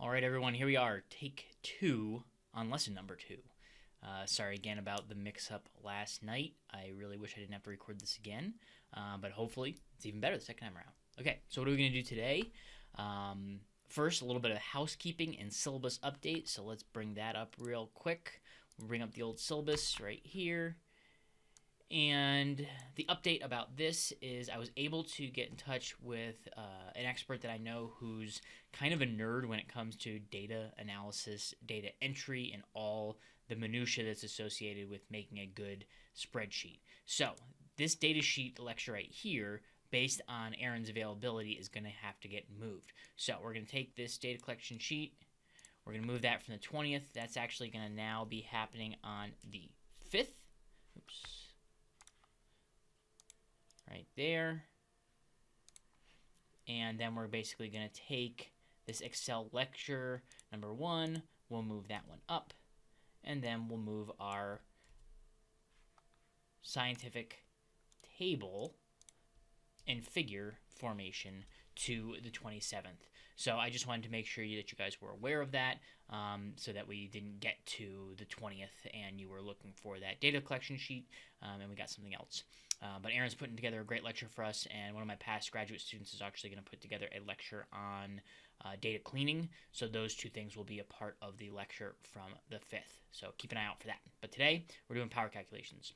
All right, everyone, here we are, take 2 on lesson number 2. Sorry again about the mix-up last night. I really wish I didn't have to record this again, but hopefully it's even better the second time around. Okay, so what are we going to do today? First, a little bit of housekeeping and syllabus update, so let's bring that up real quick. We'll bring up the old syllabus right here. And the update about this is I was able to get in touch with an expert that I know who's kind of a nerd when it comes to data analysis, data entry, and all the minutia that's associated with making a good spreadsheet. So this data sheet lecture right here, based on Aaron's availability, is going to have to get moved. So we're going to take this data collection sheet. We're going to move that from the 20th. That's actually going to now be happening on the 5th. Oops. Right there. And then we're basically going to take this Excel lecture number 1, we'll move that one up, and then we'll move our scientific table and figure formation to the 27th. So I just wanted to make sure that you guys were aware of that, so that we didn't get to the 20th and you were looking for that data collection sheet and we got something else. But Aaron's putting together a great lecture for us, and one of my past graduate students is actually going to put together a lecture on data cleaning. So those two things will be a part of the lecture from the 5th. So keep an eye out for that. But today, we're doing power calculations.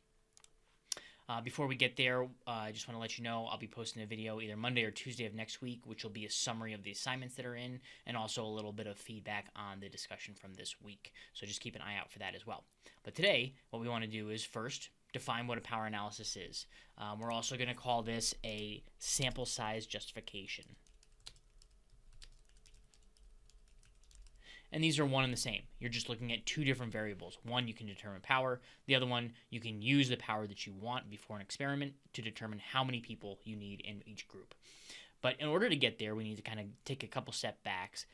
Before we get there, I just want to let you know I'll be posting a video either Monday or Tuesday of next week, which will be a summary of the assignments that are in, and also a little bit of feedback on the discussion from this week. So just keep an eye out for that as well. But today, what we want to do is first define what a power analysis is. We're also going to call this a sample size justification. And these are one and the same. You're just looking at two different variables. One, you can determine power. The other one, you can use the power that you want before an experiment to determine how many people you need in each group. But in order to get there, we need to kind of take a couple steps back,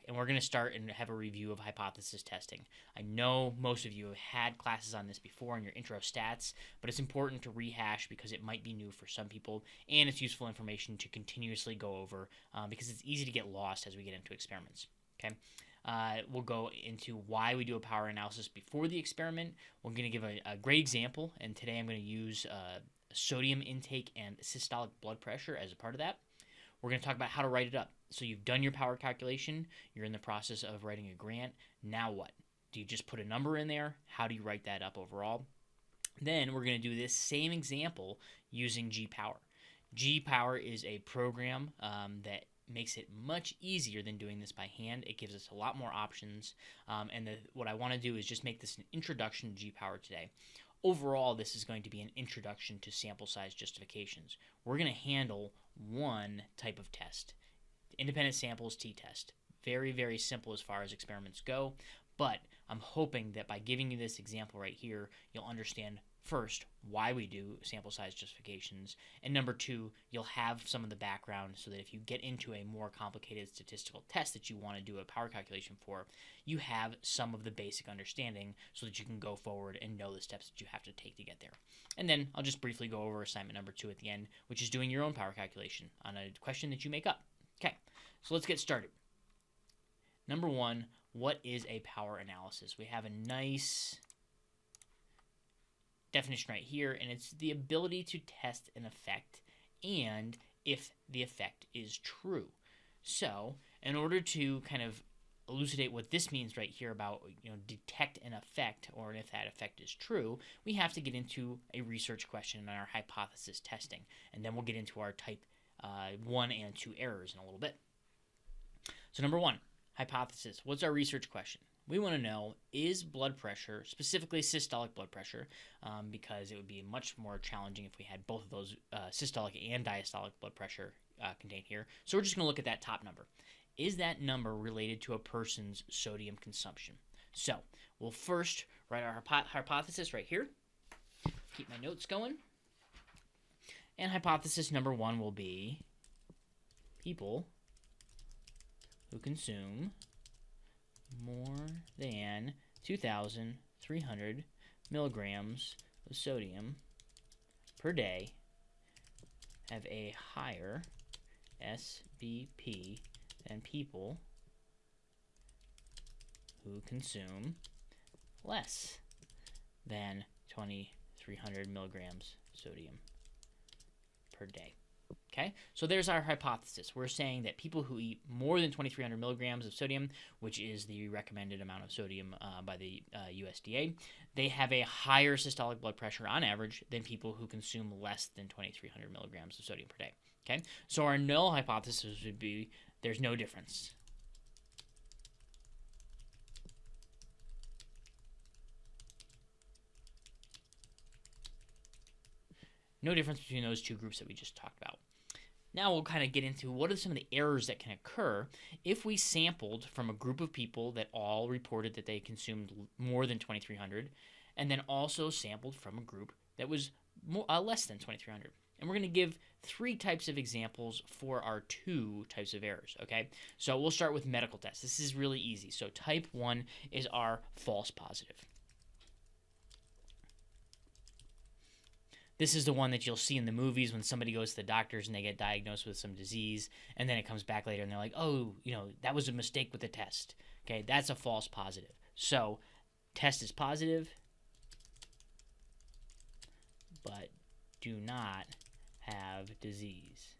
and we're going to start and have a review of hypothesis testing. I know most of you have had classes on this before in your intro stats, but it's important to rehash because it might be new for some people, and it's useful information to continuously go over because it's easy to get lost as we get into experiments. Okay, we'll go into why we do a power analysis before the experiment. We're going to give a great example, and today I'm going to use sodium intake and systolic blood pressure as a part of that. We're going to talk about how to write it up. So you've done your power calculation. You're in the process of writing a grant. Now what? Do you just put a number in there? How do you write that up overall? Then we're going to do this same example using G-Power. G-Power is a program that makes it much easier than doing this by hand. It gives us a lot more options. What I want to do is just make this an introduction to G-Power today. Overall, this is going to be an introduction to sample size justifications. We're going to handle one type of test, independent samples t-test. Very, very simple as far as experiments go, but I'm hoping that by giving you this example right here, you'll understand first why we do sample size justifications, and number two, you'll have some of the background so that if you get into a more complicated statistical test that you want to do a power calculation for, you have some of the basic understanding so that you can go forward and know the steps that you have to take to get there. And then I'll just briefly go over assignment number 2 at the end, which is doing your own power calculation on a question that you make up. Okay, so let's get started. Number 1, what is a power analysis? We have a nice definition right here, and it's the ability to test an effect and if the effect is true. So in order to kind of elucidate what this means right here about detect an effect or if that effect is true, we have to get into a research question and our hypothesis testing, and then we'll get into our type 1 and 2 errors in a little bit. So number 1, hypothesis. What's our research question? We want to know, is blood pressure, specifically systolic blood pressure, because it would be much more challenging if we had both of those systolic and diastolic blood pressure contained here. So we're just going to look at that top number. Is that number related to a person's sodium consumption? So we'll first write our hypothesis right here. Keep my notes going. And hypothesis number 1 will be people who consume more than 2,300 milligrams of sodium per day have a higher SBP than people who consume less than 2,300 milligrams sodium per day. Okay, so there's our hypothesis. We're saying that people who eat more than 2,300 milligrams of sodium, which is the recommended amount of sodium by the USDA, they have a higher systolic blood pressure on average than people who consume less than 2,300 milligrams of sodium per day. Okay, so our null hypothesis would be there's no difference. No difference between those two groups that we just talked about. Now we'll kind of get into what are some of the errors that can occur if we sampled from a group of people that all reported that they consumed more than 2,300, and then also sampled from a group that was less than 2,300. And we're going to give 3 types of examples for our 2 types of errors, okay? So we'll start with medical tests. This is really easy. So type 1 is our false positive. This is the one that you'll see in the movies when somebody goes to the doctors and they get diagnosed with some disease, and then it comes back later and they're like, oh, that was a mistake with the test. Okay, that's a false positive. So, test is positive, but do not have disease.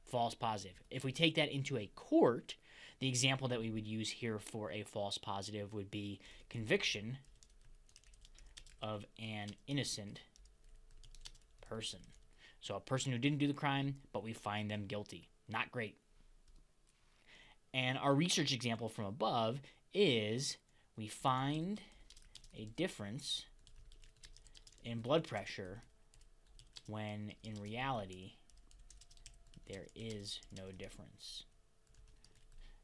False positive. If we take that into a court, the example that we would use here for a false positive would be conviction of an innocent person. So a person who didn't do the crime, but we find them guilty. Not great. And our research example from above is we find a difference in blood pressure when in reality there is no difference.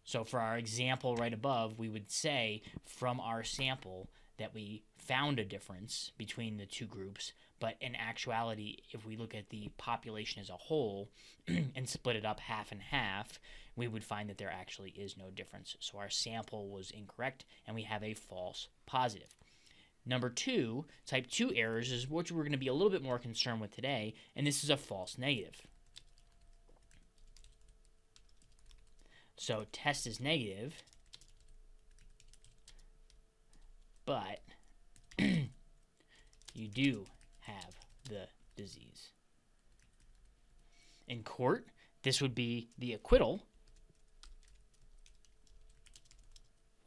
So for our example right above, we would say from our sample that we found a difference between the 2 groups, but in actuality, if we look at the population as a whole and split it up half and half, we would find that there actually is no difference. So our sample was incorrect, and we have a false positive. Number 2, type 2 errors, is what we're going to be a little bit more concerned with today, and this is a false negative. So test is negative, but you do have the disease. In court, this would be the acquittal.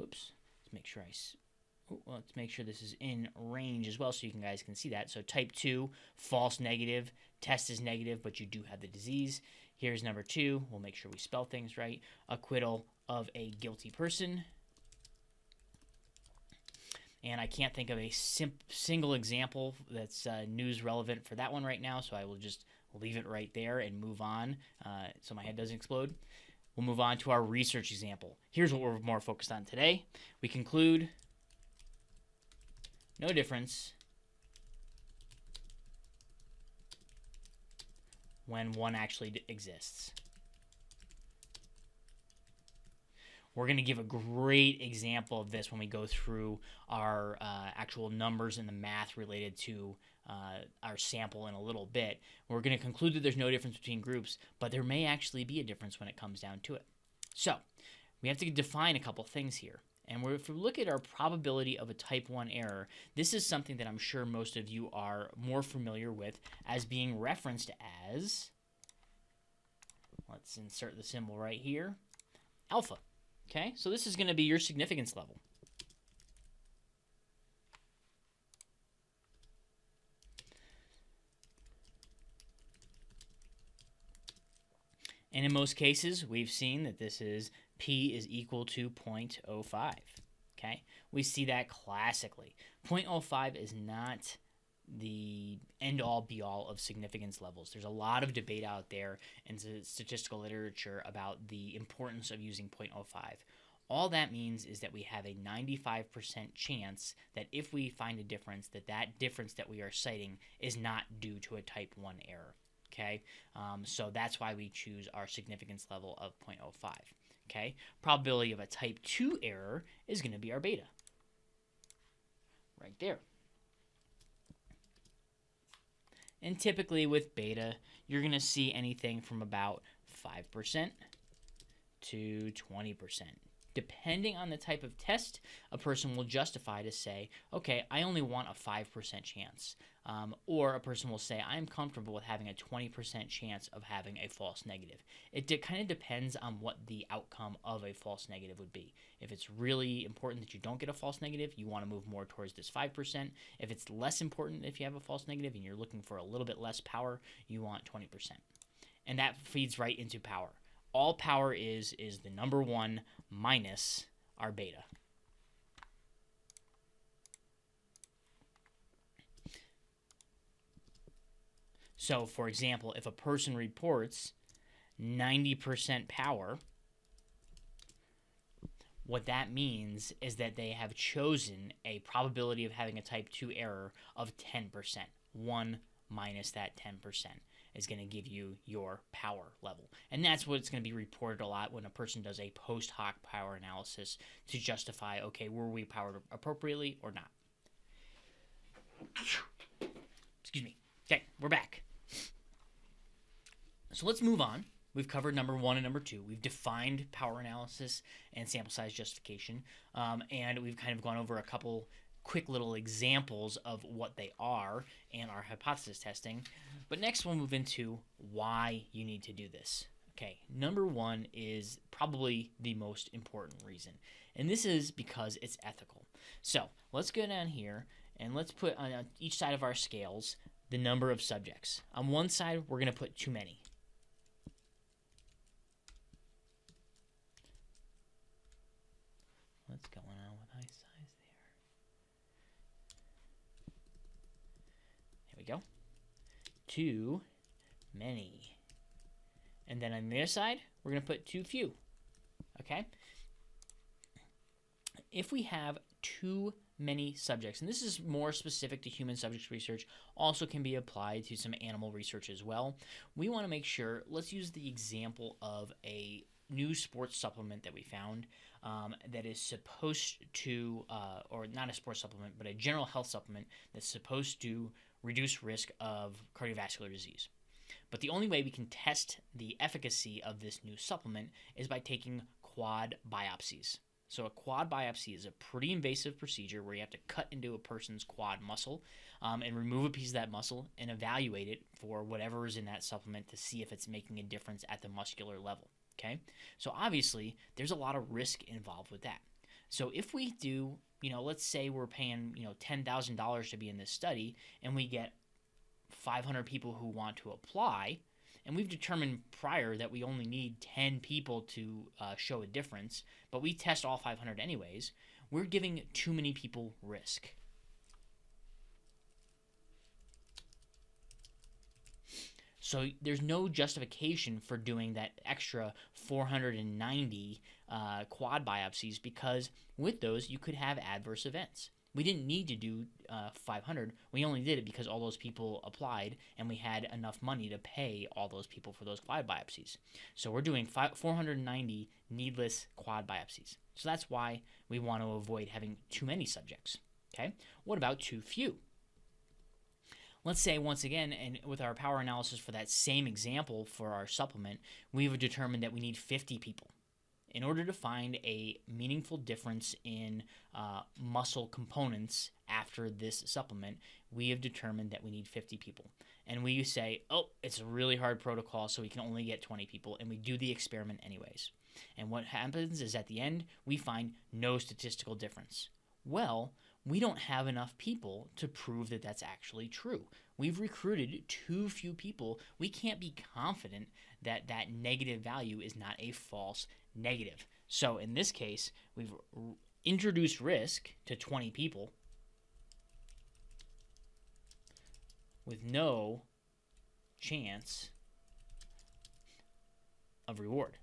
Oops. Let's make sure this is in range as well so you guys can see that. So type 2, false negative, test is negative, but you do have the disease. Here's number 2. We'll make sure we spell things right. Acquittal of a guilty person. And I can't think of a single example that's news relevant for that one right now, so I will just leave it right there and move on so my head doesn't explode. We'll move on to our research example. Here's what we're more focused on today. We conclude no difference when one actually exists. We're going to give a great example of this when we go through our actual numbers and the math related to our sample in a little bit. We're going to conclude that there's no difference between groups, but there may actually be a difference when it comes down to it. So we have to define a couple things here. And if we look at our probability of a type 1 error, this is something that I'm sure most of you are more familiar with as being referenced as, let's insert the symbol right here, alpha. Okay, so this is going to be your significance level. And in most cases, we've seen that this is P is equal to 0.05. Okay, we see that classically. 0.05 is not the end-all be-all of significance levels. There's a lot of debate out there in statistical literature about the importance of using 0.05. All that means is that we have a 95% chance that if we find a difference, that difference that we are citing is not due to a type 1 error. Okay, so that's why we choose our significance level of 0.05. Okay, probability of a type 2 error is going to be our beta. Right there. And typically with beta, you're going to see anything from about 5% to 20%. Depending on the type of test, a person will justify to say, okay, I only want a 5% chance. Or a person will say, I'm comfortable with having a 20% chance of having a false negative. It kind of depends on what the outcome of a false negative would be. If it's really important that you don't get a false negative, you want to move more towards this 5%. If it's less important if you have a false negative and you're looking for a little bit less power, you want 20%. And that feeds right into power. All power is the number 1 minus our beta. So, for example, if a person reports 90% power, what that means is that they have chosen a probability of having a type 2 error of 10%. 1 minus that 10% is going to give you your power level. And that's what's going to be reported a lot when a person does a post hoc power analysis to justify, okay, were we powered appropriately or not? Excuse me. Okay, we're back. So let's move on. We've covered number 1 and number 2. We've defined power analysis and sample size justification. And we've kind of gone over a couple quick little examples of what they are and our hypothesis testing. But next we'll move into why you need to do this. Okay, number 1 is probably the most important reason. And this is because it's ethical. So let's go down here and let's put on each side of our scales the number of subjects. On one side, we're going to put too many. What's going on with high size there? There we go. Too many. And then on the other side, we're going to put too few. Okay? If we have too many subjects, and this is more specific to human subjects research, also can be applied to some animal research as well. We want to make sure, let's use the example of a new sports supplement that we found that is supposed to, or not a sports supplement, but a general health supplement that's supposed to reduce risk of cardiovascular disease. But the only way we can test the efficacy of this new supplement is by taking quad biopsies. So a quad biopsy is a pretty invasive procedure where you have to cut into a person's quad muscle and remove a piece of that muscle and evaluate it for whatever is in that supplement to see if it's making a difference at the muscular level. Okay, so obviously there's a lot of risk involved with that. So if we do, let's say we're paying, $10,000 to be in this study, and we get 500 people who want to apply, and we've determined prior that we only need 10 people to show a difference, but we test all 500 anyways, we're giving too many people risk. So there's no justification for doing that extra 490 quad biopsies, because with those you could have adverse events. We didn't need to do 500. We only did it because all those people applied and we had enough money to pay all those people for those quad biopsies. So we're doing 490 needless quad biopsies. So that's why we want to avoid having too many subjects. Okay? What about too few? Let's say, once again, and with our power analysis for that same example for our supplement, we've determined that we need 50 people. In order to find a meaningful difference in muscle components after this supplement, we have determined that we need 50 people. And we say, oh, it's a really hard protocol, so we can only get 20 people, and we do the experiment anyways. And what happens is at the end, we find no statistical difference. Well, we don't have enough people to prove that that's actually true. We've recruited too few people. We can't be confident that that negative value is not a false negative. So in this case, we've introduced risk to 20 people with no chance of reward.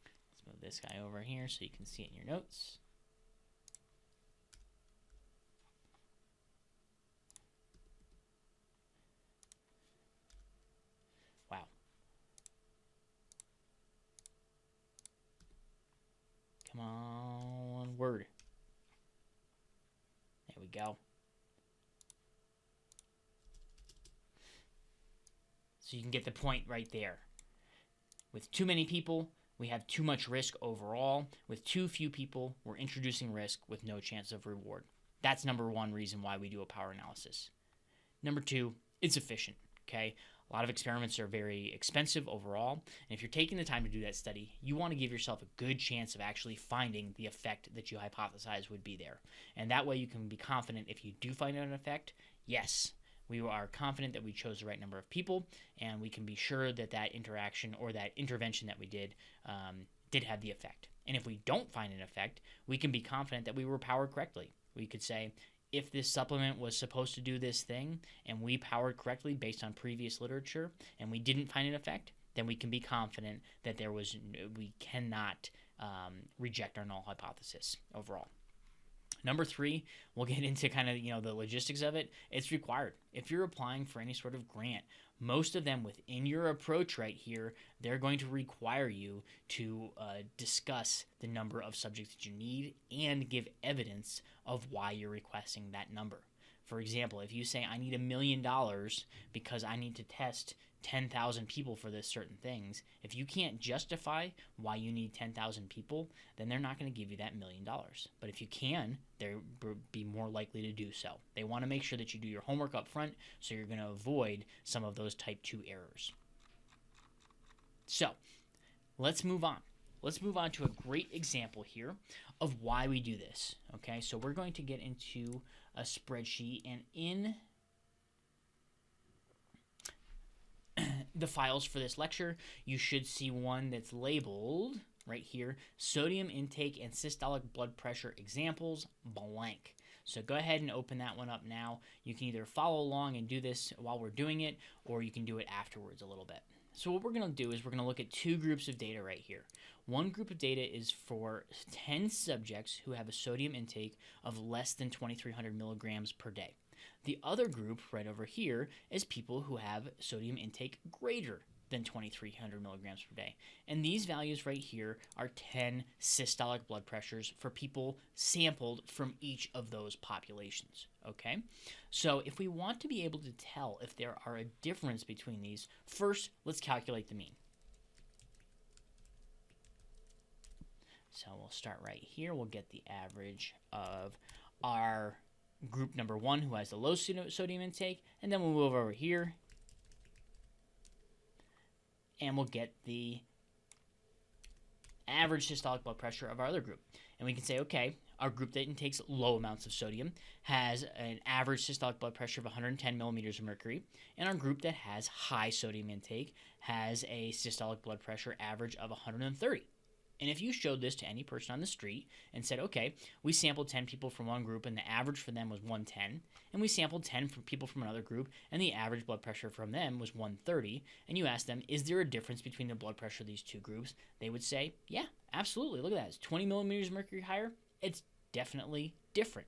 Let's move this guy over here so you can see it in your notes. Wow. Come on, word. There we go. So you can get the point right there. With too many people, we have too much risk overall. With too few people, we're introducing risk with no chance of reward. That's number one reason why we do a power analysis. Number two, it's efficient, okay? A lot of experiments are very expensive overall, and if you're taking the time to do that study, you want to give yourself a good chance of actually finding the effect that you hypothesize would be there. And that way you can be confident if you do find an effect, yes, we are confident that we chose the right number of people, and we can be sure that that interaction or that intervention that we did have the effect. And if we don't find an effect, we can be confident that we were powered correctly. We could say, if this supplement was supposed to do this thing and we powered correctly based on previous literature and we didn't find an effect, then we can be confident that we cannot reject our null hypothesis overall. Number three, we'll get into kind of the logistics of it. It's required. If you're applying for any sort of grant, most of them within your approach right here, they're going to require you to discuss the number of subjects that you need and give evidence of why you're requesting that number. For example, if you say I need $1 million because I need to test 10,000 people for this certain things, if you can't justify why you need 10,000 people, then they're not going to give you that $1 million. But if you can, they'll be more likely to do so. They want to make sure that you do your homework up front, so you're going to avoid some of those type 2 errors. So let's move on. Let's move on to a great example here of why we do this. Okay, so we're going to get into a spreadsheet, and in the files for this lecture, you should see one that's labeled right here, sodium intake and systolic blood pressure examples blank. So go ahead and open that one up now. You can either follow along and do this while we're doing it, or you can do it afterwards a little bit. So what we're going to do is we're going to look at 2 groups of data right here. One group of data is for 10 subjects who have a sodium intake of less than 2,300 milligrams per day. The other group right over here is people who have sodium intake greater than 2,300 milligrams per day. And these values right here are 10 systolic blood pressures for people sampled from each of those populations. Okay? So if we want to be able to tell if there are a difference between these, first let's calculate the mean. So we'll start right here. We'll get the average of our group number 1 who has the low sodium intake, and then we'll move over here and we'll get the average systolic blood pressure of our other group. And we can say, okay, our group that intakes low amounts of sodium has an average systolic blood pressure of 110 millimeters of mercury, and our group that has high sodium intake has a systolic blood pressure average of 130. And if you showed this to any person on the street and said, okay, we sampled 10 people from one group and the average for them was 110, and we sampled 10 people from another group and the average blood pressure from them was 130, and you asked them, is there a difference between the blood pressure of these 2 groups? They would say, yeah, absolutely. Look at that. It's 20 millimeters of mercury higher. It's definitely different.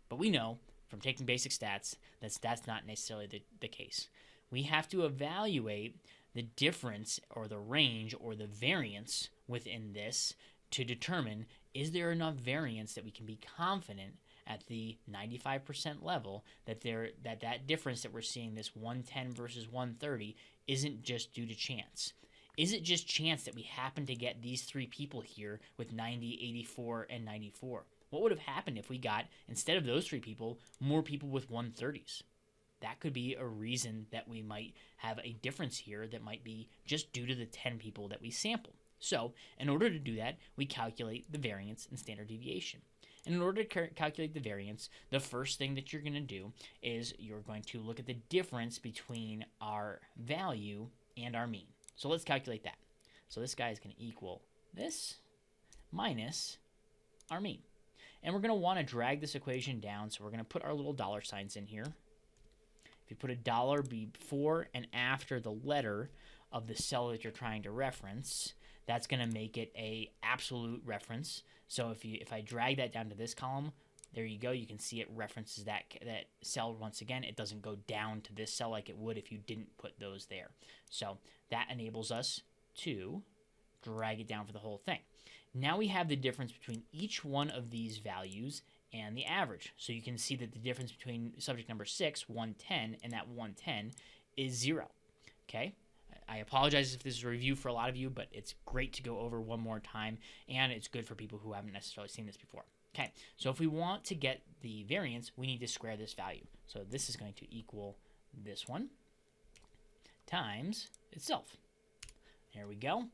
But we know from taking basic stats that that's not necessarily the case. We have to evaluate the difference or the range or the variance within this to determine, is there enough variance that we can be confident at the 95% level that that difference that we're seeing, this 110 versus 130, isn't just due to chance. Is it just chance that we happen to get these 3 people here with 90, 84, and 94? What would have happened if we got, instead of those 3 people, more people with 130s? That could be a reason that we might have a difference here that might be just due to the 10 people that we sampled. So in order to do that, we calculate the variance and standard deviation. And in order to calculate the variance, the first thing that you're going to do is you're going to look at the difference between our value and our mean. So let's calculate that. So this guy is going to equal this minus our mean. And we're going to want to drag this equation down, so we're going to put our little dollar signs in here. If you put a dollar before and after the letter of the cell that you're trying to reference, that's going to make it a absolute reference. So if I drag that down to this column, there you go. You can see it references that cell once again. It doesn't go down to this cell like it would if you didn't put those there. So that enables us to drag it down for the whole thing. Now we have the difference between each one of these values and the average. So you can see that the difference between subject number 6, 110, and that 110 is 0. Okay? I apologize if this is a review for a lot of you, but it's great to go over one more time, and it's good for people who haven't necessarily seen this before. Okay, so if we want to get the variance, we need to square this value. So this is going to equal this one times itself. There we go.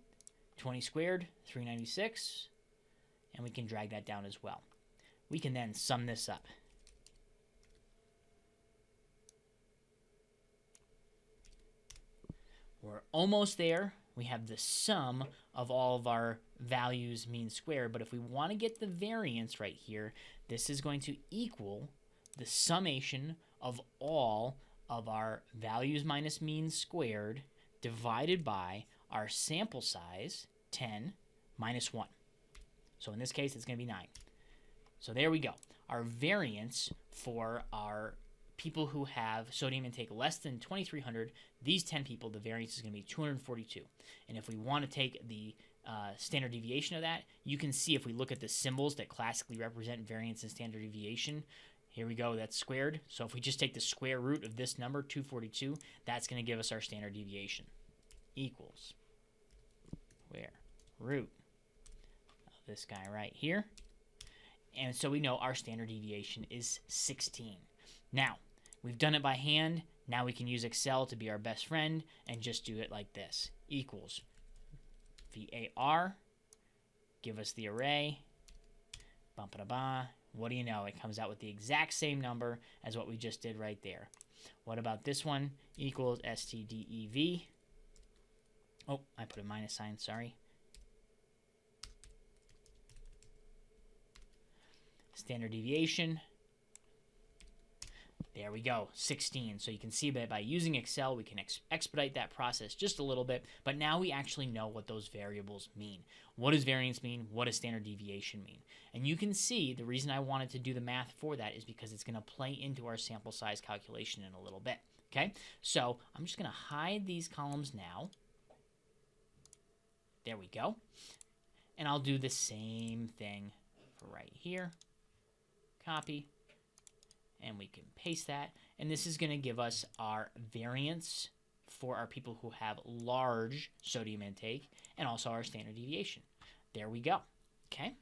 20 squared, 396, and we can drag that down as well. We can then sum this up. We're almost there. We have the sum of all of our values mean squared, but if we want to get the variance right here, this is going to equal the summation of all of our values minus mean squared divided by our sample size, 10, minus 1. So in this case, it's going to be 9. So there we go. Our variance for our people who have sodium intake less than 2,300, these 10 people, the variance is going to be 242. And if we want to take the standard deviation of that, you can see if we look at the symbols that classically represent variance and standard deviation, here we go, that's squared. So if we just take the square root of this number, 242, that's going to give us our standard deviation. Equals square root of this guy right here. And so we know our standard deviation is 16. Now, we've done it by hand. Now we can use Excel to be our best friend and just do it like this. Equals VAR, give us the array, bump-a-da-ba. What do you know? It comes out with the exact same number as what we just did right there. What about this one? Equals STDEV. Oh, I put a minus sign, sorry. Standard deviation. There we go, 16. So you can see that by using Excel, we can expedite that process just a little bit, but now we actually know what those variables mean. What does variance mean? What does standard deviation mean? And you can see the reason I wanted to do the math for that is because it's going to play into our sample size calculation in a little bit. Okay, so I'm just going to hide these columns now. There we go. And I'll do the same thing for right here. Copy. And we can paste that. And this is going to give us our variance for our people who have large sodium intake and also our standard deviation. There we go. Okay.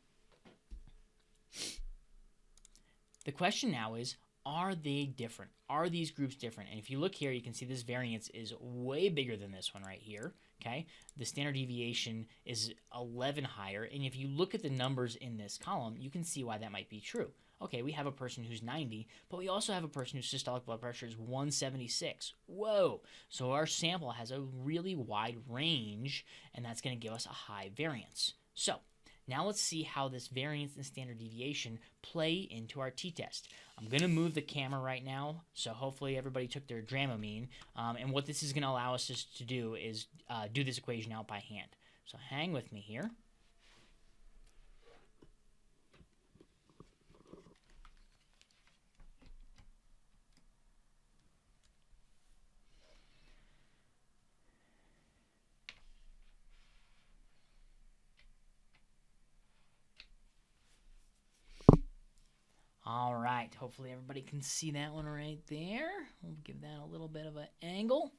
The question now is, are they different? Are these groups different? And if you look here, you can see this variance is way bigger than this one right here. Okay, the standard deviation is 11 higher. And if you look at the numbers in this column, you can see why that might be true. Okay, we have a person who's 90, but we also have a person whose systolic blood pressure is 176. Whoa! So our sample has a really wide range, and that's going to give us a high variance. So now let's see how this variance and standard deviation play into our t-test. I'm going to move the camera right now, so hopefully everybody took their Dramamine. And what this is going to allow us to do is do this equation out by hand. So hang with me here. All right, hopefully everybody can see that one right there. We'll give that a little bit of an angle.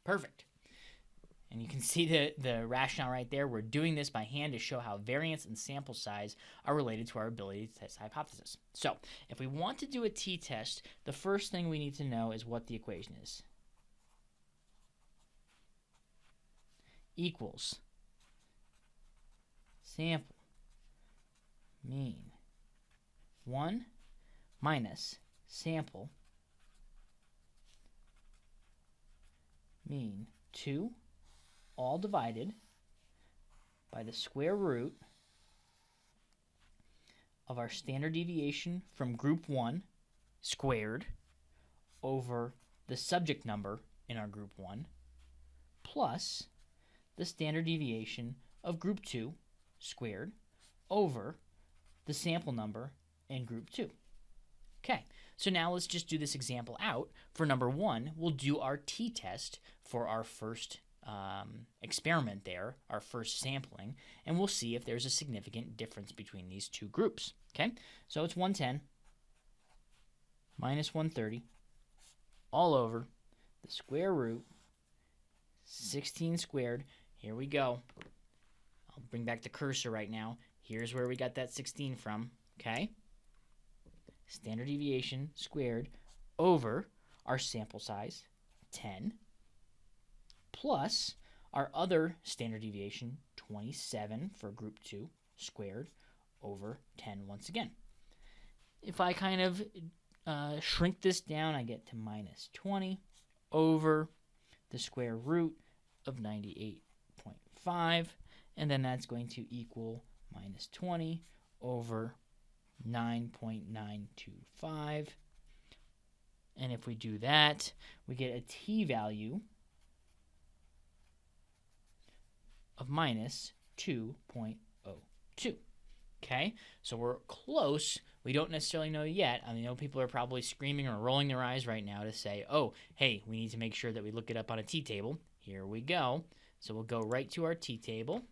Perfect. And you can see the rationale right there. We're doing this by hand to show how variance and sample size are related to our ability to test the hypothesis. So if we want to do a t-test, the first thing we need to know is what the equation is. Equals sample mean 1 minus sample mean 2, all divided by the square root of our standard deviation from group 1 squared over the subject number in our group 1 plus the standard deviation of group 2 squared over the sample number in group 2. Okay, so now let's just do this example out. For number 1, we'll do our t-test for our first experiment there, our first sampling, and we'll see if there's a significant difference between these two groups. Okay, so it's 110 minus 130 all over the square root 16 squared. Here we go. I'll bring back the cursor right now. Here's where we got that 16 from, okay? Standard deviation squared over our sample size, 10, plus our other standard deviation, 27 for group 2, squared over 10 once again. If I kind of shrink this down, I get to minus 20 over the square root of 98.5, and then that's going to equal minus 20 over 9.925. And if we do that, we get a t-value of minus 2.02. Okay, so we're close. We don't necessarily know yet. I know people are probably screaming or rolling their eyes right now to say, oh, hey, we need to make sure that we look it up on a t-table. Here we go. So we'll go right to our t-table.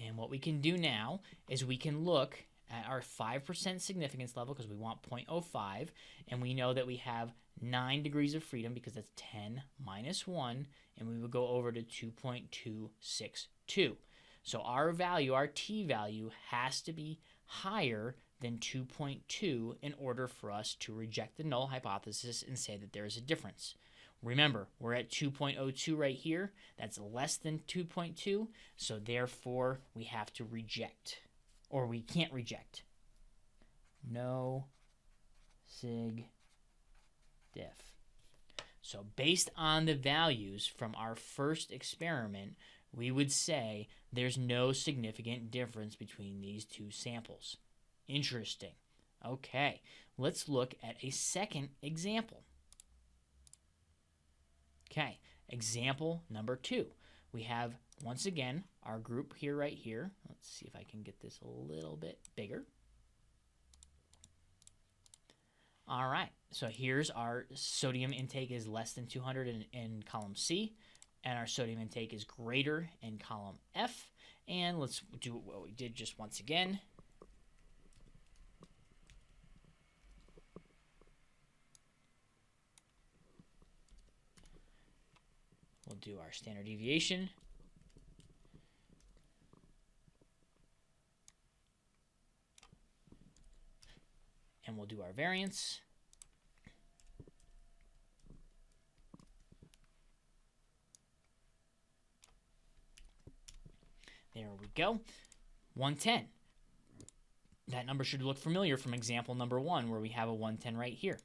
And what we can do now is we can look at our 5% significance level because we want 0.05, and we know that we have 9 degrees of freedom because that's 10 minus 1, and we would go over to 2.262. So our value, our t-value, has to be higher than 2.2 in order for us to reject the null hypothesis and say that there is a difference. Remember, we're at 2.02 right here. That's less than 2.2, so therefore we have to reject, or we can't reject. No sig diff. So based on the values from our first experiment, we would say there's no significant difference between these two samples. Interesting. Okay, let's look at a second example. Okay, example number 2. We have, once again, our group here, right here. Let's see if I can get this a little bit bigger. All right, so here's our sodium intake is less than 200 in column C, and our sodium intake is greater in column F. And let's do what we did just once again. We'll do our standard deviation. And we'll do our variance. There we go. 110. That number should look familiar from example number 1 where we have a 110 right here.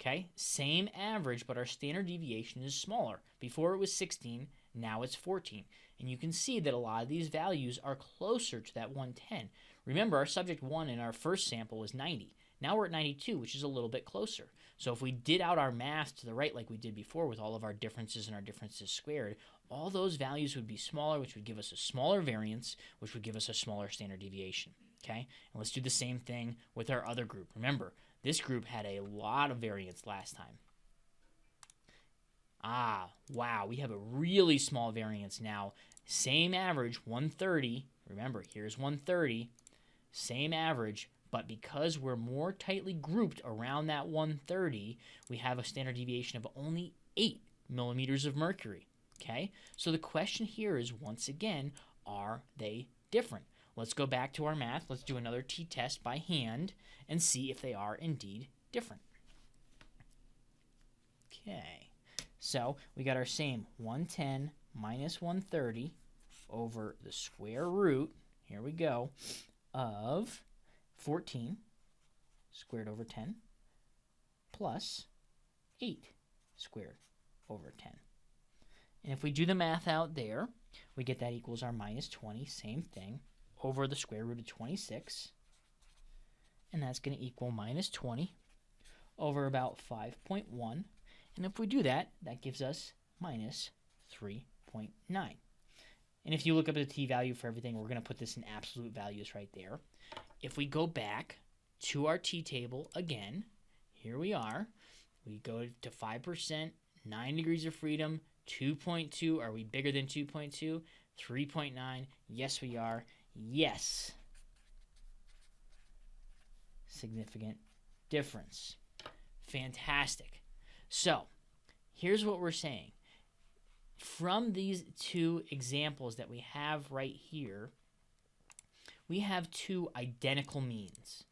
Okay, same average, but our standard deviation is smaller. Before it was 16, now it's 14. And you can see that a lot of these values are closer to that 110. Remember, our subject 1 in our first sample was 90. Now we're at 92, which is a little bit closer. So if we did out our math to the right like we did before with all of our differences and our differences squared, all those values would be smaller, which would give us a smaller variance, which would give us a smaller standard deviation. Okay, and let's do the same thing with our other group. Remember, this group had a lot of variance last time. Ah, wow, we have a really small variance now. Same average, 130. Remember, here's 130. Same average, but because we're more tightly grouped around that 130, we have a standard deviation of only 8 millimeters of mercury. Okay, so the question here is, once again, are they different? Let's go back to our math. Let's do another t-test by hand and see if they are indeed different. Okay, so we got our same 110 minus 130 over the square root, here we go, of 14 squared over 10 plus 8 squared over 10. And if we do the math out there, we get that equals our minus 20, same thing, over the square root of 26. And that's going to equal minus 20 over about 5.1. And if we do that, that gives us minus 3.9. And if you look up the t-value for everything, we're going to put this in absolute values right there. If we go back to our t-table again, here we are. We go to 5%, 9 degrees of freedom, 2.2. Are we bigger than 2.2? 3.9. Yes, we are. Yes. Significant difference. Fantastic. So, here's what we're saying. From these two examples that we have right here, we have two identical means.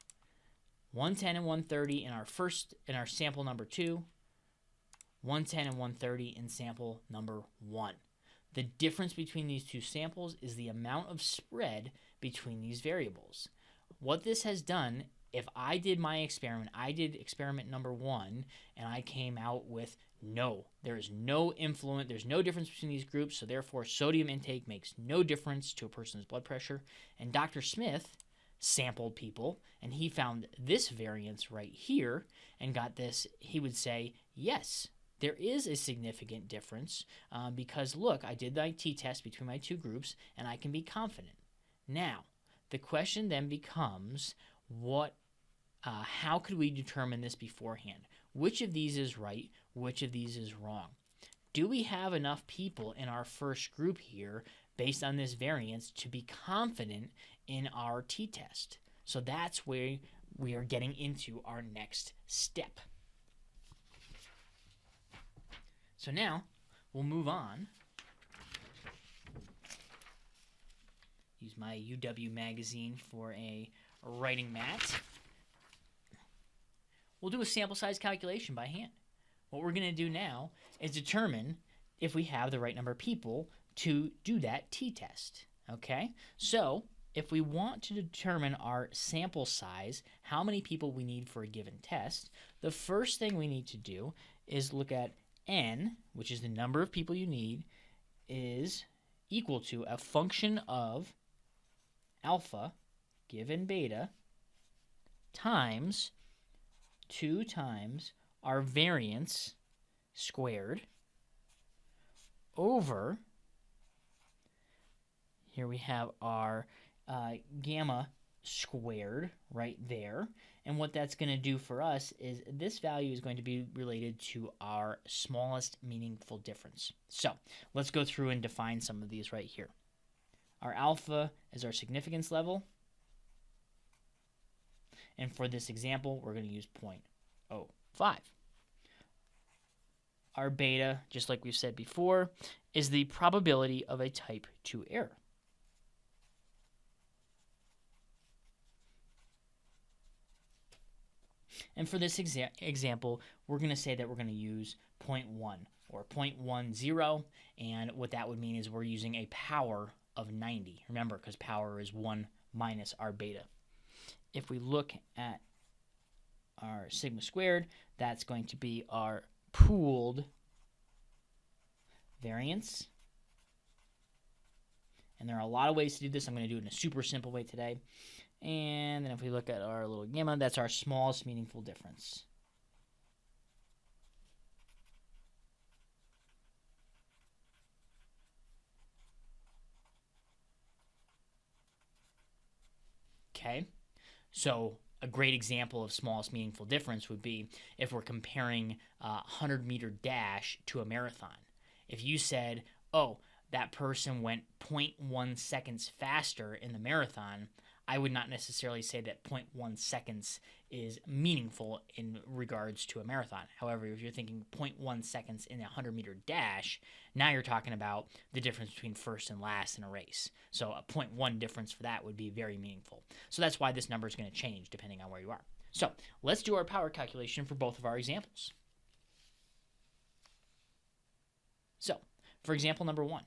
110 and 130 in our sample number 2, 110 and 130 in sample number 1. The difference between these two samples is the amount of spread between these variables. What this has done, if I did my experiment, I did experiment number 1, and I came out with no, there is no influence, there's no difference between these groups, so therefore sodium intake makes no difference to a person's blood pressure. And Dr. Smith sampled people, and he found this variance right here and got this, he would say, yes, there is a significant difference because, look, I did the t-test between my two groups, and I can be confident. Now, the question then becomes, how could we determine this beforehand? Which of these is right? Which of these is wrong? Do we have enough people in our first group here based on this variance to be confident in our t-test? So that's where we are getting into our next step. So now we'll move on. Use my UW magazine for a writing mat. We'll do a sample size calculation by hand. What we're going to do now is determine if we have the right number of people to do that t-test. Okay? So if we want to determine our sample size, how many people we need for a given test, the first thing we need to do is look at n, which is the number of people you need, is equal to a function of alpha given beta times 2 times our variance squared over, here we have our gamma squared right there. And what that's going to do for us is this value is going to be related to our smallest meaningful difference. So let's go through and define some of these right here. Our alpha is our significance level. And for this example, we're going to use 0.05. Our beta, just like we've said before, is the probability of a type 2 error. And for this example, we're going to say that we're going to use 0.1 or 0.10, and what that would mean is we're using a power of 90. Remember, because power is 1 minus our beta. If we look at our sigma squared, that's going to be our pooled variance. And there are a lot of ways to do this. I'm going to do it in a super simple way today. And then if we look at our little gamma, that's our smallest meaningful difference. Okay, so a great example of smallest meaningful difference would be if we're comparing a 100-meter dash to a marathon. If you said, oh, that person went 0.1 seconds faster in the marathon, I would not necessarily say that 0.1 seconds is meaningful in regards to a marathon. However, if you're thinking 0.1 seconds in a 100-meter dash, now you're talking about the difference between first and last in a race. So a 0.1 difference for that would be very meaningful. So that's why this number is going to change depending on where you are. So let's do our power calculation for both of our examples. So for example number 1,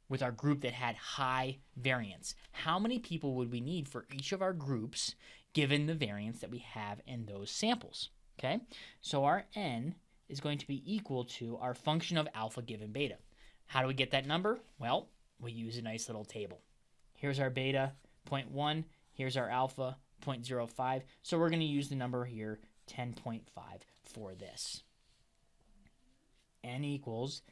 with our group that had high variance, how many people would we need for each of our groups given the variance that we have in those samples? Okay, so our n is going to be equal to our function of alpha given beta. How do we get that number? Well, we use a nice little table. Here's our beta, 0.1. Here's our alpha, 0.05. So we're going to use the number here, 10.5 for this. N equals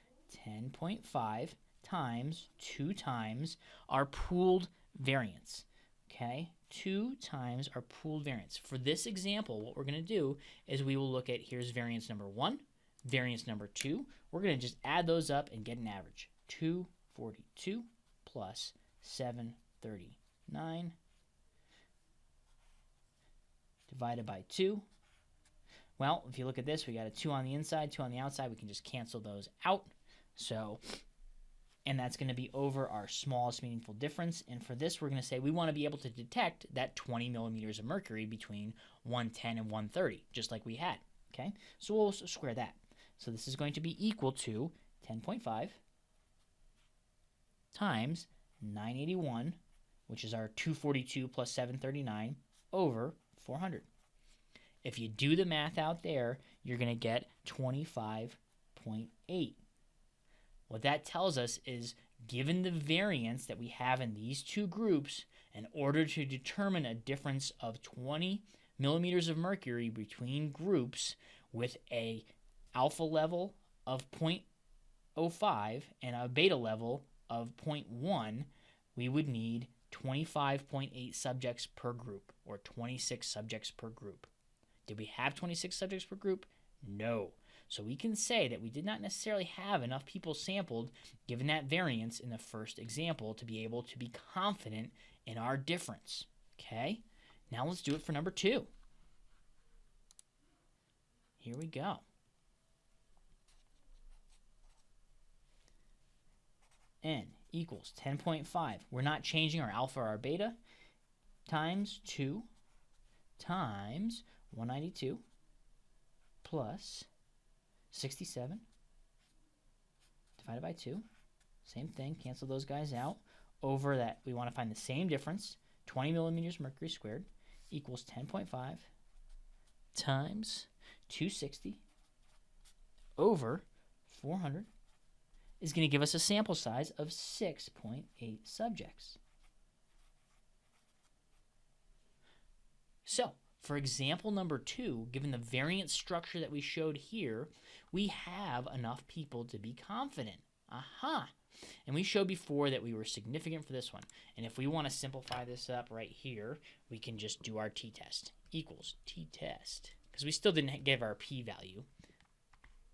10.5 times 2 times our pooled variance. Okay, 2 times our pooled variance. For this example, what we're going to do is we will look at, here's variance number 1, variance number 2. We're going to just add those up and get an average. 242 plus 739 divided by 2 Well, if you look at this, we got a 2 on the inside, 2 on the outside. We can just cancel those out. So, and that's going to be over our smallest meaningful difference. And for this, we're going to say we want to be able to detect that 20 millimeters of mercury between 110 and 130, just like we had. Okay, so we'll square that. So this is going to be equal to 10.5 times 981, which is our 242 plus 739, over 400. If you do the math out there, you're going to get 25.8. What that tells us is, given the variance that we have in these two groups, in order to determine a difference of 20 millimeters of mercury between groups with a alpha level of 0.05 and a beta level of 0.1, we would need 25.8 subjects per group, or 26 subjects per group. Did we have 26 subjects per group? No. So we can say that we did not necessarily have enough people sampled, given that variance in the first example, to be able to be confident in our difference. Okay? Now let's do it for number 2. Here we go. N equals 10.5. We're not changing our alpha or our beta. Times 2 times 192 plus 67 divided by 2. Same thing. Cancel those guys out. Over that, we want to find the same difference. 20 millimeters mercury squared equals 10.5 times 260 over 400 is going to give us a sample size of 6.8 subjects. So, for example number 2, given the variance structure that we showed here, we have enough people to be confident. Aha! And we showed before that we were significant for this one. And if we want to simplify this up right here, we can just do our t-test. Equals t-test. Because we still didn't give our p-value.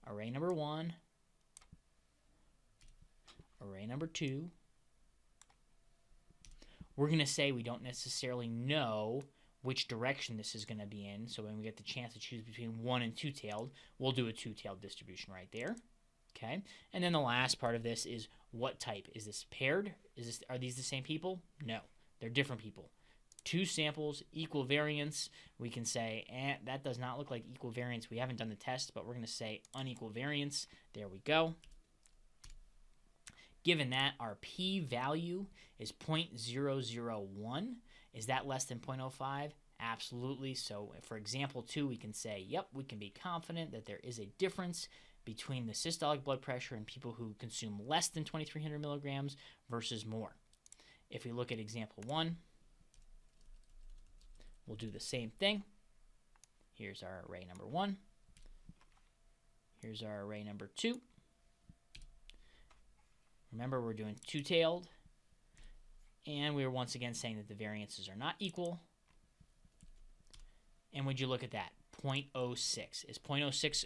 Array number 1. Array number 2. We're going to say we don't necessarily know which direction this is going to be in. So when we get the chance to choose between 1 and 2-tailed, we'll do a 2-tailed distribution right there. Okay, and then the last part of this is, what type? Is this paired? Are these the same people? No, they're different people. 2 samples, equal variance. We can say, that does not look like equal variance. We haven't done the test, but we're going to say unequal variance. There we go. Given that, our p-value is 0.001. Is that less than 0.05? Absolutely. So for example 2, we can say, yep, we can be confident that there is a difference between the systolic blood pressure in people who consume less than 2,300 milligrams versus more. If we look at example 1, we'll do the same thing. Here's our array number 1. Here's our array number 2. Remember, we're doing 2-tailed. And we're once again saying that the variances are not equal. And would you look at that? 0.06. Is 0.06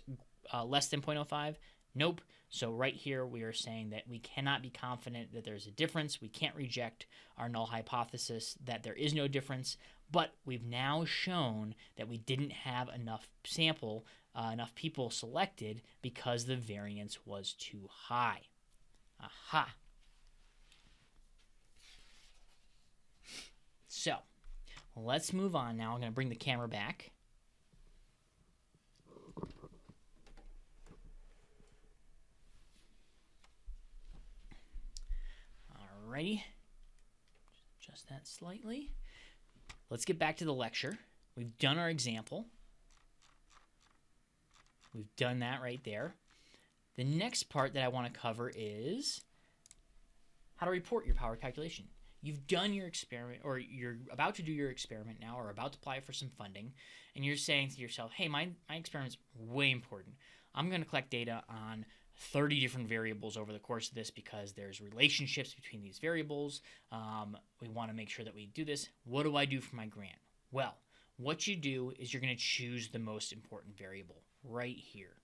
less than 0.05? Nope. So right here we are saying that we cannot be confident that there's a difference. We can't reject our null hypothesis that there is no difference. But we've now shown that we didn't have enough enough people selected because the variance was too high. Aha. So, let's move on now. I'm going to bring the camera back. Alrighty. Adjust that slightly. Let's get back to the lecture. We've done our example. We've done that right there. The next part that I want to cover is how to report your power calculation. You've done your experiment, or you're about to do your experiment now, or about to apply for some funding, and you're saying to yourself, hey, my experiment's way important. I'm going to collect data on 30 different variables over the course of this because there's relationships between these variables. We want to make sure that we do this. What do I do for my grant? Well, what you do is you're going to choose the most important variable right here.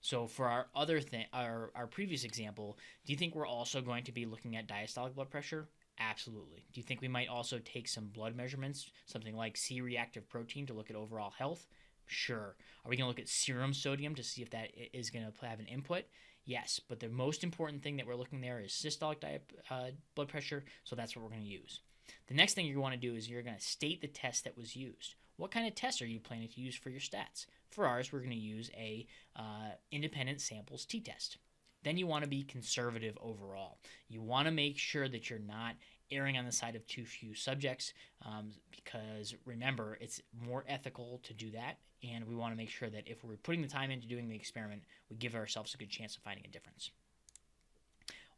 So for our other thing, our previous example, do you think we're also going to be looking at diastolic blood pressure? Absolutely. Do you think we might also take some blood measurements, something like C-reactive protein to look at overall health? Sure. Are we going to look at serum sodium to see if that is going to have an input? Yes, but the most important thing that we're looking there is systolic blood pressure, so that's what we're going to use. The next thing you want to do is you're going to state the test that was used. What kind of test are you planning to use for your stats? For ours, we're going to use a independent samples t-test. Then you want to be conservative overall. You want to make sure that you're not erring on the side of too few subjects, because remember, it's more ethical to do that, and we want to make sure that if we're putting the time into doing the experiment, we give ourselves a good chance of finding a difference.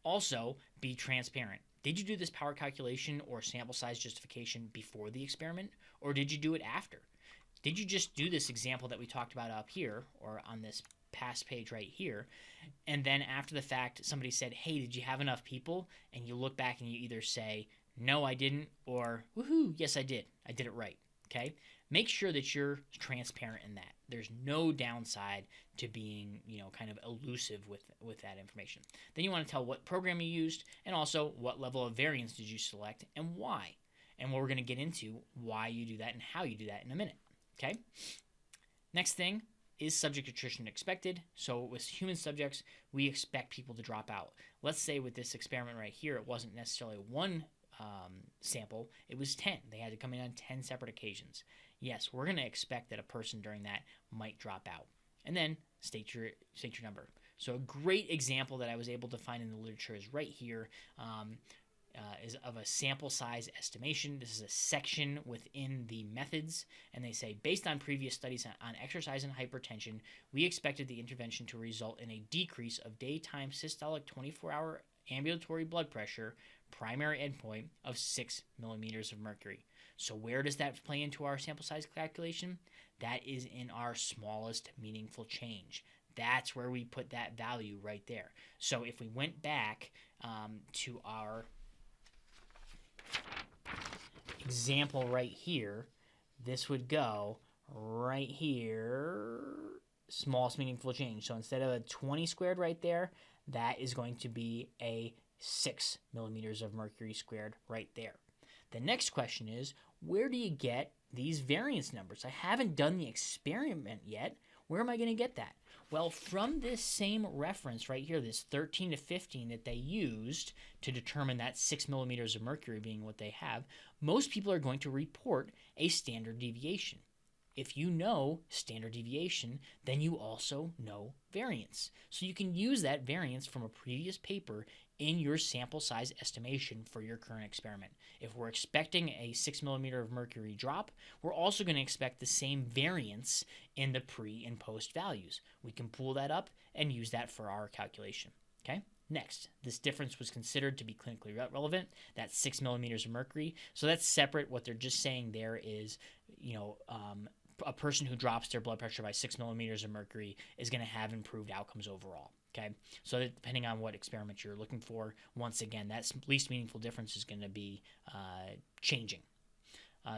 Also, be transparent. Did you do this power calculation or sample size justification before the experiment, or did you do it after? Did you just do this example that we talked about up here, or on this past page right here, and then after the fact somebody said, hey, did you have enough people? And you look back and you either say, no, I didn't, or woohoo, yes, I did it right. Okay, make sure that you're transparent in that. There's no downside to being, kind of elusive with that information. Then you want to tell what program you used, and also what level of variance did you select and why. And we're going to get into why you do that and how you do that in a minute. Okay, next thing is subject attrition expected. So with human subjects, we expect people to drop out. Let's say with this experiment right here, it wasn't necessarily one sample, it was 10. They had to come in on 10 separate occasions. Yes, we're going to expect that a person during that might drop out. And then state your number. So a great example that I was able to find in the literature is right here. Is of a sample size estimation. This is a section within the methods, and they say, based on previous studies on exercise and hypertension, we expected the intervention to result in a decrease of daytime systolic 24-hour ambulatory blood pressure, primary endpoint of 6 millimeters of mercury. So where does that play into our sample size calculation? That is in our smallest meaningful change. That's where we put that value right there. So if we went back to our example right here, this would go right here, smallest meaningful change. So instead of a 20 squared right there, that is going to be a 6 millimeters of mercury squared right there. The next question is, where do you get these variance numbers? I haven't done the experiment yet. Where am I going to get that? Well, from this same reference right here, this 13 to 15 that they used to determine that 6 millimeters of mercury being what they have, most people are going to report a standard deviation. If you know standard deviation, then you also know variance. So you can use that variance from a previous paper in your sample size estimation for your current experiment. If we're expecting a 6 millimeter of mercury drop, we're also going to expect the same variance in the pre and post values. We can pull that up and use that for our calculation. Okay. Next, this difference was considered to be clinically relevant. That's 6 millimeters of mercury. So that's separate. What they're just saying there is, a person who drops their blood pressure by 6 millimeters of mercury is going to have improved outcomes overall. Okay, so depending on what experiment you're looking for, once again, that least meaningful difference is going to be changing.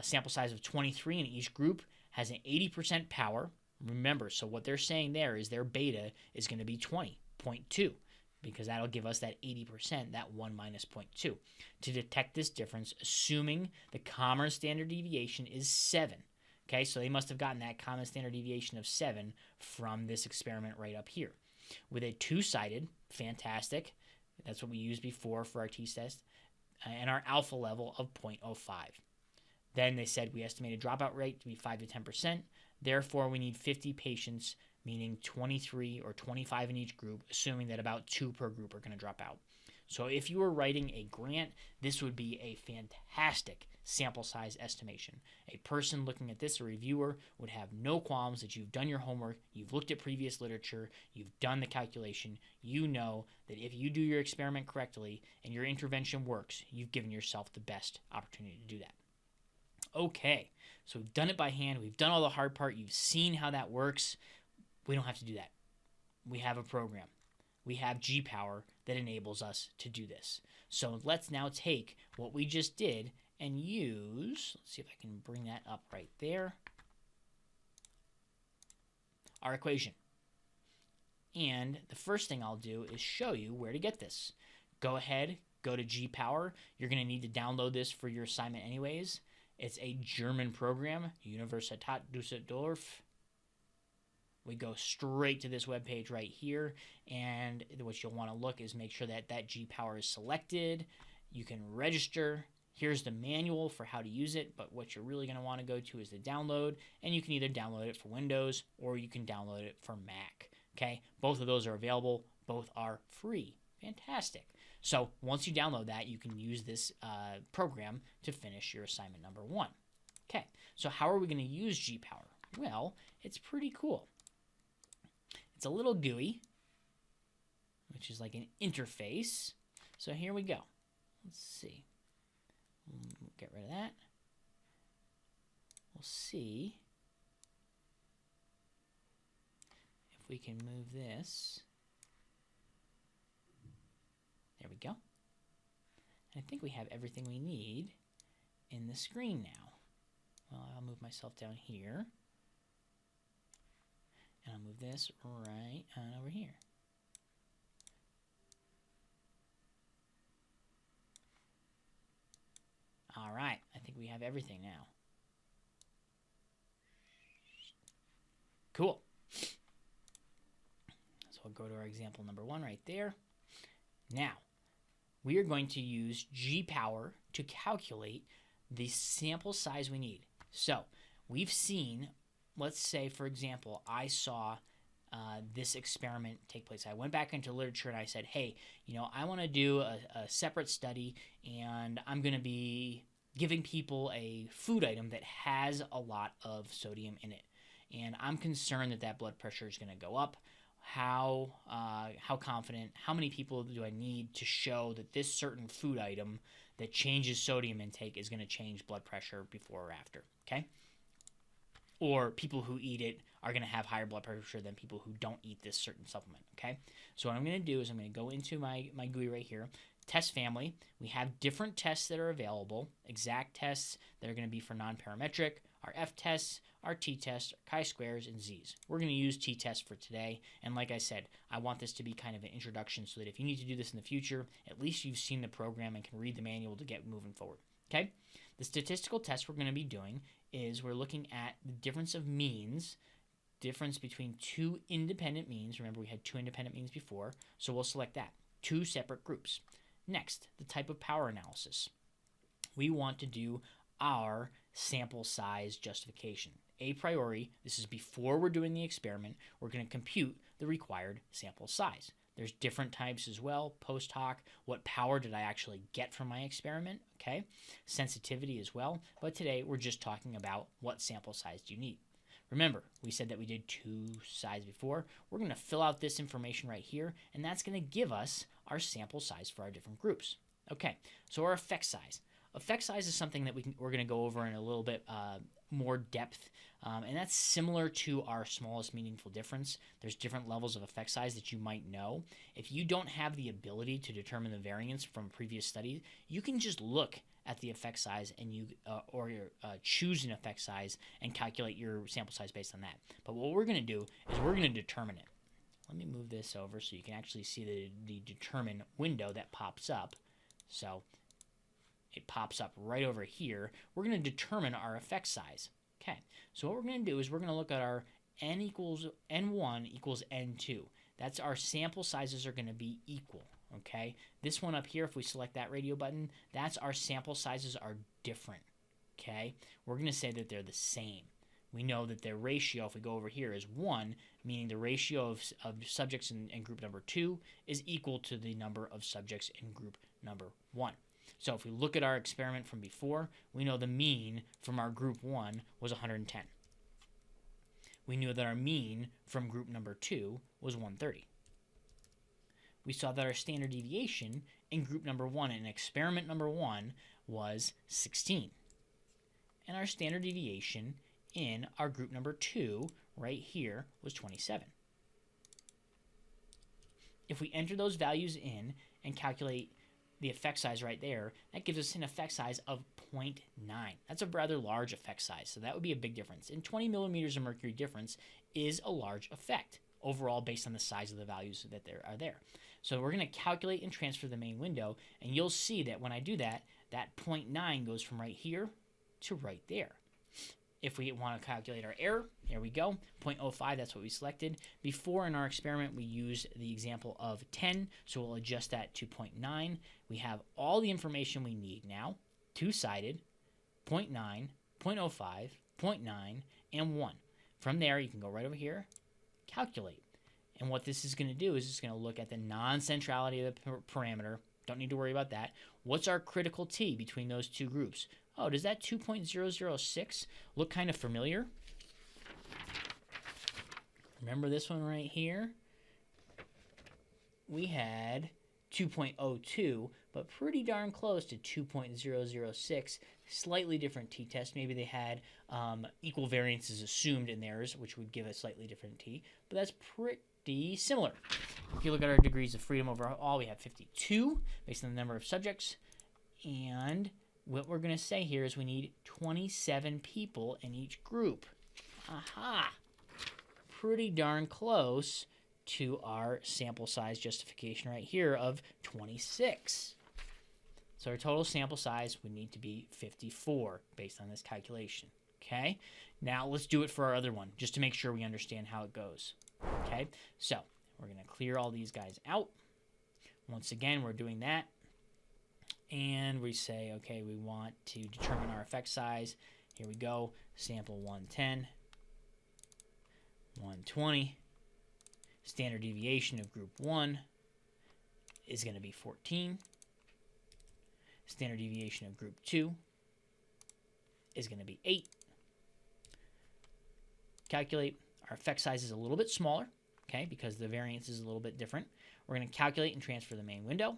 Sample size of 23 in each group has an 80% power. Remember, so what they're saying there is their beta is going to be 20.2, because that'll give us that 80%, that 1 minus 0.2. To detect this difference, assuming the common standard deviation is 7. Okay, so they must have gotten that common standard deviation of 7 from this experiment right up here. With a two-sided, fantastic, that's what we used before for our t-test, and our alpha level of 0.05. Then they said we estimated dropout rate to be 5 to 10%. Therefore, we need 50 patients, meaning 23 or 25 in each group, assuming that about 2 per group are going to drop out. So if you were writing a grant, this would be a fantastic sample size estimation. A person looking at this, a reviewer, would have no qualms that you've done your homework, you've looked at previous literature, you've done the calculation. You know that if you do your experiment correctly and your intervention works, you've given yourself the best opportunity to do that. Okay, so we've done it by hand. We've done all the hard part. You've seen how that works. We don't have to do that. We have a program. We have G-Power that enables us to do this. So let's now take what we just did and use, let's see if I can bring that up right there, our equation. And the first thing I'll do is show you where to get this. Go ahead, go to G-Power. You're going to need to download this for your assignment anyways. It's a German program, Universität Düsseldorf. We go straight to this webpage right here, and what you'll want to look is make sure that that G-Power is selected. You can register. Here's the manual for how to use it, but what you're really going to want to go to is the download, and you can either download it for Windows or you can download it for Mac. Okay, both of those are available. Both are free. Fantastic. So once you download that, you can use this program to finish your assignment number 1. Okay, so how are we going to use G-Power? Well, it's pretty cool. It's a little GUI, which is like an interface. So here we go. Let's see. Get rid of that. We'll see if we can move this. There we go. And I think we have everything we need in the screen now. Well, I'll move myself down here. And I'll move this right on over here. All right, I think we have everything now. Cool. So we'll go to our example number 1 right there. Now, we are going to use G-Power to calculate the sample size we need. So we've seen, let's say, for example, I saw this experiment take place. I went back into literature and I said, hey, I want to do a separate study, and I'm going to be giving people a food item that has a lot of sodium in it. And I'm concerned that that blood pressure is going to go up. How confident, how many people do I need to show that this certain food item that changes sodium intake is going to change blood pressure before or after, okay? Or people who eat it are going to have higher blood pressure than people who don't eat this certain supplement, okay? So what I'm going to do is I'm going to go into my GUI right here, test family. We have different tests that are available, exact tests that are going to be for non-parametric, our F-tests, our T-tests, our chi-squares, and Z's. We're going to use T-tests for today, and like I said, I want this to be kind of an introduction so that if you need to do this in the future, at least you've seen the program and can read the manual to get moving forward, okay? The statistical test we're going to be doing is we're looking at the difference of means, difference between 2 independent means. Remember, we had 2 independent means before, so we'll select that. 2 separate groups. Next, the type of power analysis. We want to do our sample size justification. A priori, this is before we're doing the experiment, we're going to compute the required sample size. There's different types as well, post hoc, what power did I actually get from my experiment, okay? Sensitivity as well, but today we're just talking about what sample size do you need. Remember, we said that we did 2 sides before. We're going to fill out this information right here, and that's going to give us our sample size for our different groups. Okay, so our effect size. Effect size is something that we're going to go over in a little bit more depth, and that's similar to our smallest meaningful difference. There's different levels of effect size that you might know. If you don't have the ability to determine the variance from a previous study, you can just look at the effect size and choose an effect size and calculate your sample size based on that. But what we're going to do is we're going to determine it. Let me move this over so you can actually see the determine window that pops up. So it pops up right over here. We're going to determine our effect size. Okay, so what we're going to do is we're going to look at our N1 equals N2. That's our sample sizes are going to be equal. Okay, this one up here, if we select that radio button, that's our sample sizes are different. Okay, we're going to say that they're the same. We know that their ratio, if we go over here, is 1, meaning the ratio of subjects in group number 2 is equal to the number of subjects in group number 1. So if we look at our experiment from before, we know the mean from our group 1 was 110. We knew that our mean from group number 2 was 130. We saw that our standard deviation in group number 1, in experiment number 1, was 16. And our standard deviation in our group number 2, right here, was 27. If we enter those values in and calculate the effect size right there, that gives us an effect size of 0.9. That's a rather large effect size, so that would be a big difference. And 20 millimeters of mercury difference is a large effect overall based on the size of the values that are there. So we're going to calculate and transfer the main window, and you'll see that when I do that, that 0.9 goes from right here to right there. If we want to calculate our error, here we go, 0.05, that's what we selected. Before in our experiment, we used the example of 10, so we'll adjust that to 0.9. We have all the information we need now, two-sided, 0.9, 0.05, 0.9, and 1. From there, you can go right over here, calculate. And what this is going to do is it's going to look at the non-centrality of the parameter. Don't need to worry about that. What's our critical t between those two groups? Oh, does that 2.006 look kind of familiar? Remember this one right here? We had 2.02, but pretty darn close to 2.006. Slightly different t-test. Maybe they had equal variances assumed in theirs, which would give a slightly different t, but that's pretty similar. If you look at our degrees of freedom overall, we have 52 based on the number of subjects. And what we're going to say here is we need 27 people in each group. Aha! Pretty darn close to our sample size justification right here of 26. So our total sample size would need to be 54 based on this calculation. Okay? Now let's do it for our other one just to make sure we understand how it goes. Okay, so we're going to clear all these guys out. Once again, we're doing that. And we say, okay, we want to determine our effect size. Here we go. Sample 110, 120. Standard deviation of group 1 is going to be 14. Standard deviation of group 2 is going to be 8. Calculate. Our effect size is a little bit smaller, okay, because the variance is a little bit different. We're going to calculate and transfer the main window.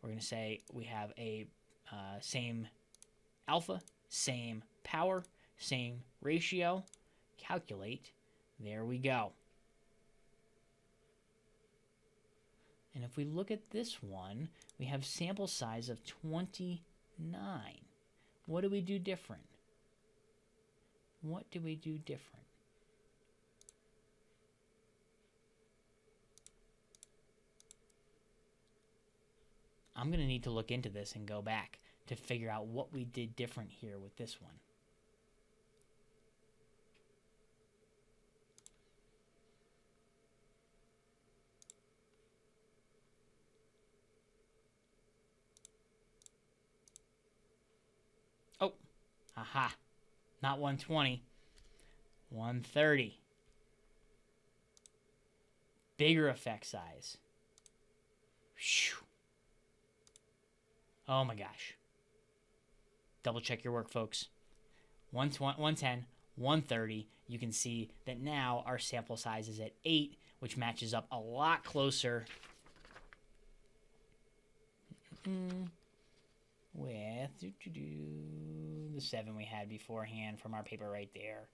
We're going to say we have a same alpha, same power, same ratio. Calculate. There we go. And if we look at this one, we have sample size of 29. What do we do different? What do we do different? I'm going to need to look into this and go back to figure out what we did different here with this one. Oh, aha, not 120, 130. Bigger effect size. Whew. Oh my gosh. Double check your work, folks. 110, 130. You can see that now our sample size is at 8, which matches up a lot closer with the 7 we had beforehand from our paper right there.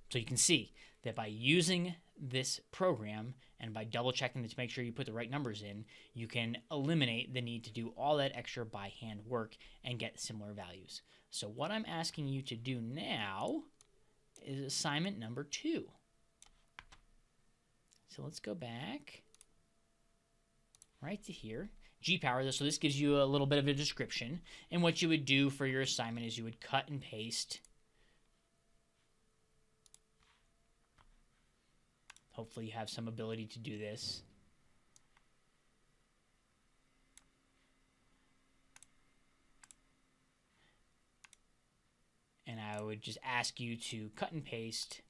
So you can see that by using this program and by double checking to make sure you put the right numbers in, you can eliminate the need to do all that extra by hand work and get similar values. So what I'm asking you to do now is assignment number 2. So let's go back right to here. G-power, so this gives you a little bit of a description. And what you would do for your assignment is you would cut and paste. Hopefully you have some ability to do this. And I would just ask you to cut and paste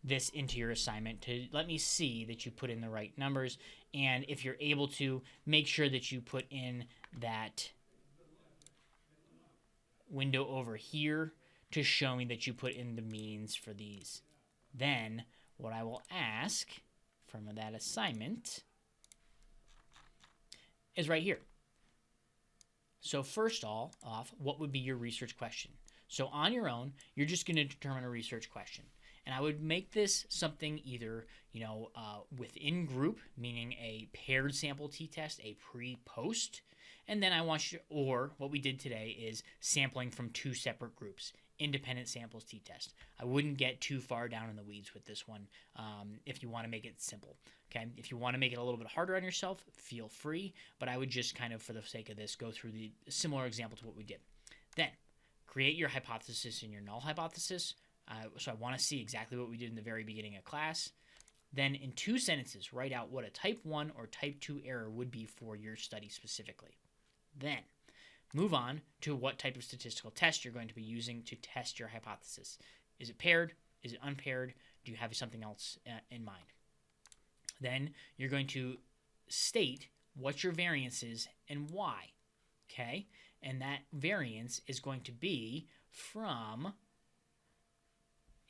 this into your assignment to let me see that you put in the right numbers. And if you're able to, make sure that you put in that window over here to show me that you put in the means for these. Then what I will ask from that assignment is right here. So first off, what would be your research question? So on your own, you're just going to determine a research question. And I would make this something either, within group, meaning a paired sample t-test, a pre-post. And then I want you to, or what we did today is sampling from 2 separate groups. independent samples t-test. I wouldn't get too far down in the weeds with this one if you want to make it simple. Okay, if you want to make it a little bit harder on yourself, feel free, but I would just kind of, for the sake of this, go through the similar example to what we did. Then, create your hypothesis and your null hypothesis. So I want to see exactly what we did in the very beginning of class. Then, in 2 sentences, write out what a type 1 or type 2 error would be for your study specifically. Then, move on to what type of statistical test you're going to be using to test your hypothesis. Is it paired? Is it unpaired? Do you have something else in mind? Then you're going to state what your variance is and why. Okay? And that variance is going to be from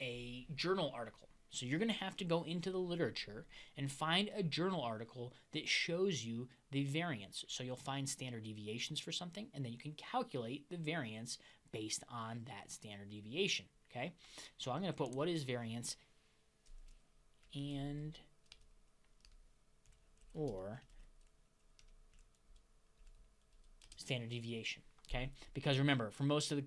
a journal article. So you're going to have to go into the literature and find a journal article that shows you the variance. So you'll find standard deviations for something, and then you can calculate the variance based on that standard deviation. Okay? So I'm going to put what is variance and or standard deviation. Okay? Because remember, for most of the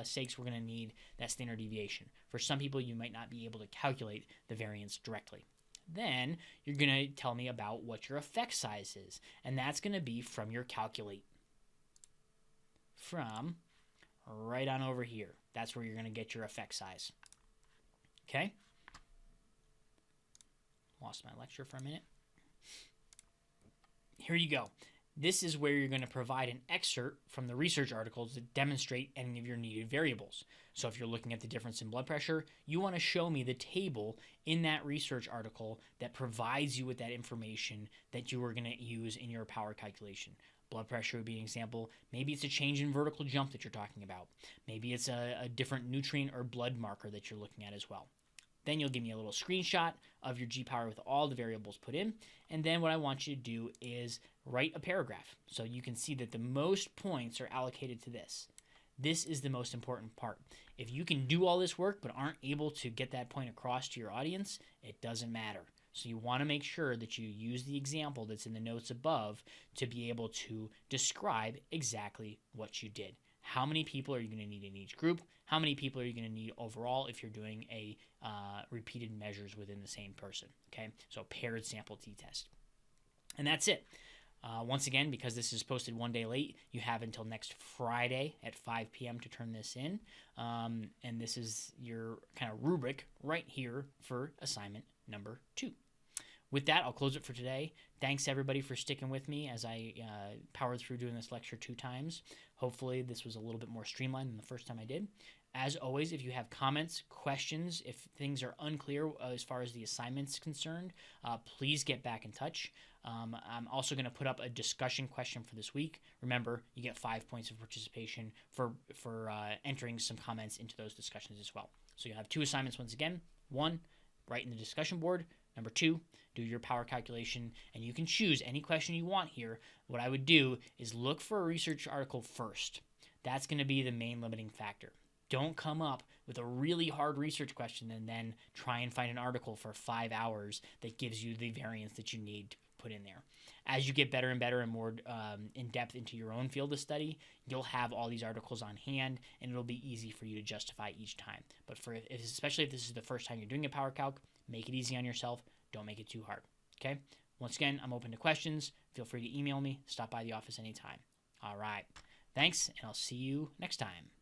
sakes, we're going to need that standard deviation. For some people, you might not be able to calculate the variance directly. Then you're going to tell me about what your effect size is, and that's going to be from your calculate. From right on over here. That's where you're going to get your effect size. Okay? Lost my lecture for a minute. Here you go. This is where you're going to provide an excerpt from the research articles that demonstrate any of your needed variables. So if you're looking at the difference in blood pressure, you want to show me the table in that research article that provides you with that information that you are going to use in your power calculation. Blood pressure would be an example. Maybe it's a change in vertical jump that you're talking about. Maybe it's a different nutrient or blood marker that you're looking at as well. Then you'll give me a little screenshot of your G-power with all the variables put in. And then what I want you to do is write a paragraph. So you can see that the most points are allocated to this. This is the most important part. If you can do all this work but aren't able to get that point across to your audience, it doesn't matter. So you want to make sure that you use the example that's in the notes above to be able to describe exactly what you did. How many people are you going to need in each group? How many people are you going to need overall if you're doing a repeated measures within the same person? Okay, so paired sample t-test. And that's it. Once again, because this is posted one day late, you have until next Friday at 5 p.m. to turn this in. And this is your kind of rubric right here for assignment number 2. With that, I'll close it for today. Thanks, everybody, for sticking with me as I powered through doing this lecture 2 times. Hopefully, this was a little bit more streamlined than the first time I did. As always, if you have comments, questions, if things are unclear as far as the assignment's concerned, please get back in touch. I'm also going to put up a discussion question for this week. Remember, you get 5 points of participation for entering some comments into those discussions as well. So you have 2 assignments once again. 1, write in the discussion board. Number 2, do your power calculation, and you can choose any question you want here. What I would do is look for a research article first. That's going to be the main limiting factor. Don't come up with a really hard research question and then try and find an article for 5 hours that gives you the variance that you need to put in there. As you get better and better and more in depth into your own field of study, you'll have all these articles on hand, and it'll be easy for you to justify each time. But especially if this is the first time you're doing a power calc, make it easy on yourself. Don't make it too hard. Okay? Once again, I'm open to questions. Feel free to email me. Stop by the office anytime. All right. Thanks, and I'll see you next time.